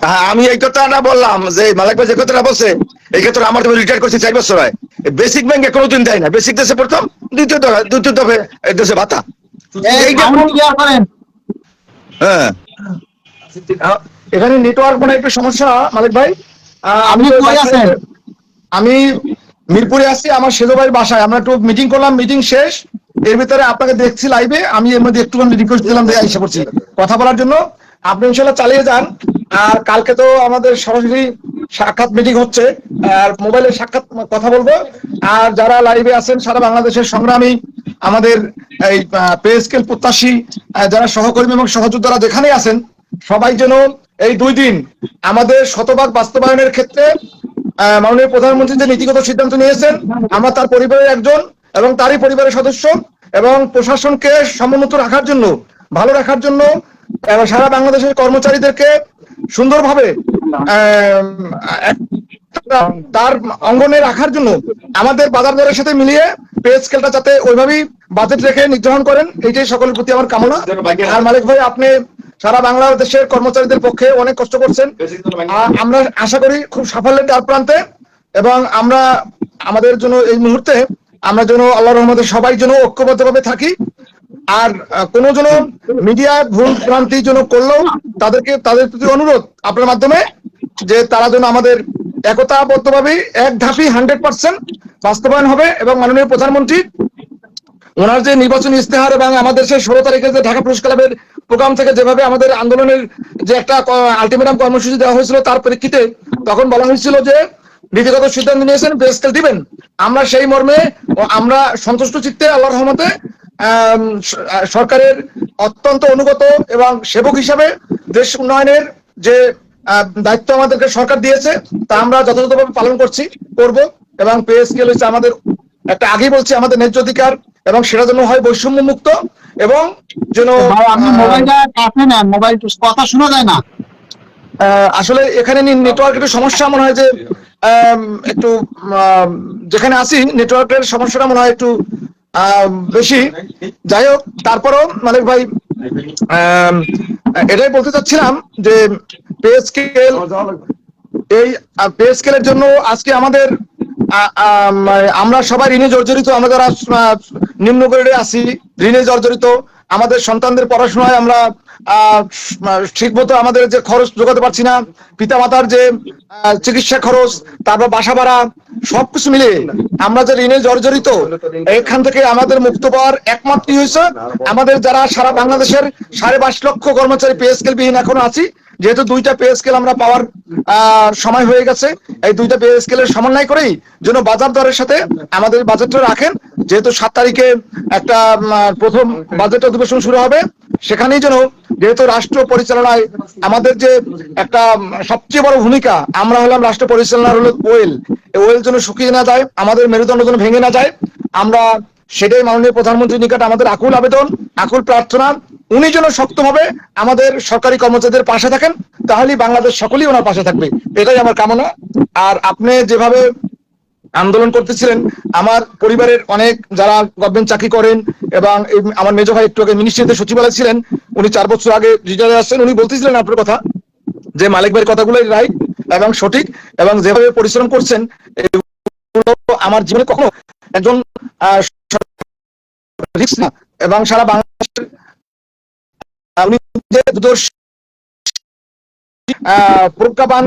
হ্যাঁ, আমি এই কথাটা বললাম যে মালিক ভাই যে কথাটা বলছে, এই ক্ষেত্রে আমার তুমি রিটায়ার করছি 4 বছর হয়। বেসিক ব্যাংকে কোনোদিন দেয় না, বেসিক দেশে প্রথম, দ্বিতীয় দফে দেশে ভাতা। এইটা সাউন্ড ক্লিয়ার করেন। হ্যাঁ, এখানে নেটওয়ার্ক মানে একটু সমস্যা মালিক ভাই। আপনি কই আছেন? আমি মিরপুরে আছি, আমার সেজো ভাইয়ের বাসায়। আমরা একটু মিটিং করলাম, মিটিং শেষ, এর ভিতরে আপনাকে দেখছি লাইভে। আমি এর মধ্যে একটুখানি রিকোয়েস্ট দিলাম যে এসে পড়ছি কথা বলার জন্য। আপনি ইনশাল্লাহ চালিয়ে যান। আর কালকে তো আমাদের সরাসরি সাক্ষাৎ মিটিং হচ্ছে, আর মোবাইলে সাক্ষাৎ কথা বলবো। আর যারা লাইভে আছেন সারা বাংলাদেশের সংগ্রামী আমাদের এই পে স্কেল প্রত্যাশী যারা সহকর্মী এবং সহযোদ্ধারা যেখানেই আছেন, সবাই যেন এই 2 দিন আমাদের শতভাগ বাস্তবায়নের ক্ষেত্রে মাননীয় প্রধানমন্ত্রী যে নীতিগত সিদ্ধান্ত নিয়েছেন, আমরা তার পরিবারের একজন এবং তারই পরিবারের সদস্য, এবং প্রশাসনকে সমুন্নত রাখার জন্য, ভালো রাখার জন্য, সারা বাংলাদেশের কর্মচারীদেরকে সুন্দরভাবে তার অঙ্গনে রাখার জন্য আমাদের বাজার দরের সাথে মিলিয়ে পে স্কেলটা যাতে ওইভাবেই বাজেট রেখে নির্ধারণ করেন, এইটাই সকলের প্রতি আমার কামনা। আর মালিক ভাই, আপনি সারা বাংলাদেশের কর্মচারীদের পক্ষে অনেক কষ্ট করছেন। আমরা আশা করি খুব সাফল্যের দ্বার প্রান্তে, এবং আমরা আমাদের জন্য এই মুহূর্তে আমরা যেন আল্লাহর রহমতে সবাই যেন ঐক্যবদ্ধভাবে থাকি। আর কোনো যেন মিডিয়া ভুল ভ্রান্তি যেন করলেও তাদের প্রতি অনুরোধ আপনার মাধ্যমে যে তারা যেন আমাদের একতাবদ্ধভাবে এক ধাপি 100% বাস্তবায়ন হবে। এবং মাননীয় প্রধানমন্ত্রী ওনার যে নির্বাচনী ইস্তেহার এবং আমাদের সেই 16 তারিখে যে ঢাকা প্রেস ক্লাবের প্রোগ্রাম থেকে যেভাবে আমাদের আন্দোলনের যে একটা আলটিমেটাম কর্মসূচি দেওয়া হয়েছিল, তার প্রেক্ষিতে তখন বলা হয়েছিল যে নীতিগত সিদ্ধান্ত নিয়েছেন, পে স্কেল দিবেন। আমরা সেই মর্মে আমরা সন্তুষ্ট চিত্তে আল্লাহর রহমতে সরকারের অত্যন্ত অনুগত এবং সেবক হিসাবে দেশ উন্নয়নের যে দায়িত্ব আমাদেরকে সরকার দিয়েছে, তা আমরা যথাযথভাবে পালন করব। এবং পে স্কেল হচ্ছে আমাদের একটা, আগেই বলছি, আমাদের ন্যায্য অধিকার, এবং সেটা যেন হয় বৈষম্য মুক্ত, এবং যেন আপনি মোবাইলটা কাছে নেন, মোবাইল কথা শোনা যায় না। আসলে এখানে নেটওয়ার্ক একটু সমস্যা মনে হয়, যে একটু যেখানে আসি নেটওয়ার্কের সমস্যাটা মনে হয় একটু বেশি। যাই হোক, তারপরও মালিক ভাই এটাই বলতে চাচ্ছিলাম যে পে স্কেল, এই পে স্কেলের জন্য আজকে আমাদের আমরা সবাই ঋণে জর্জরিত। আমরা যারা নিম্ন গ্রেডে আছি ঋণে জর্জরিত। আমাদের সন্তানদের পড়াশোনায় আমরা ঠিক মতো আমাদের যে খরচ যোগাতে পারছি না, পিতা মাতার যে চিকিৎসা খরচ, তারপর বাসা ভাড়া, সবকিছু মিলে আমরা যে ঋণে জর্জরিত। এখান থেকে আমাদের মুক্ত পাওয়ার একমাত্রই হয়েছে আমাদের যারা সারা বাংলাদেশের 22.5 লক্ষ কর্মচারী পে স্কেল বিহীন এখনো আছি। যেহেতু 2টা পে স্কেল আমরা পাওয়ার সময় হয়ে গেছে, এই 2টা পে স্কেলের সমন্বয় করেই যেন বাজার দরের সাথে আমাদের বাজেটটা রাখেন। যেহেতু 7 তারিখে একটা প্রথম বাজেট অধিবেশন শুরু হবে, সেখানেই যেন, যেহেতু রাষ্ট্র পরিচালনায় আমাদের যে একটা সবচেয়ে বড় ভূমিকা, আমরা হলাম রাষ্ট্র পরিচালনার হলো ওয়েল, এই ওয়েল যেন শুকিয়ে না যায়, আমাদের মেরুদণ্ড যেন ভেঙে না যায়। আমরা সেটাই মাননীয় প্রধানমন্ত্রীর নিকট আমাদের আকুল আবেদন, আকুল প্রার্থনা, উনি যেন শক্তভাবে আমাদের সরকারি কর্মচারীদের পাশে থাকেন, তাহলেই বাংলাদেশ সকলেই ওনার পাশে থাকবে, এটাই আমার কামনা। আর আপনি যেভাবে আন্দোলন করতেছিলেন, আমার পরিবারের অনেক যারা গভর্নমেন্ট চাকরি করেন, এবং আমার মেজো ভাই একটু আগে মিনিস্ট্রিতে সচিবালয় ছিলেন, উনি 4 বছর আগে রিটায়ার আসছেন, উনি বলতেছিলেন আপনার কথা যে মালিক ভাইয়ের কথাগুলোই রাইট এবং সঠিক, এবং যেভাবে পরিশ্রম করছেন এগুলো আমার জীবনে কখনো একজন রিস্ক না। এবং সারা বাংলাদেশের উনি যে প্রজ্ঞাবান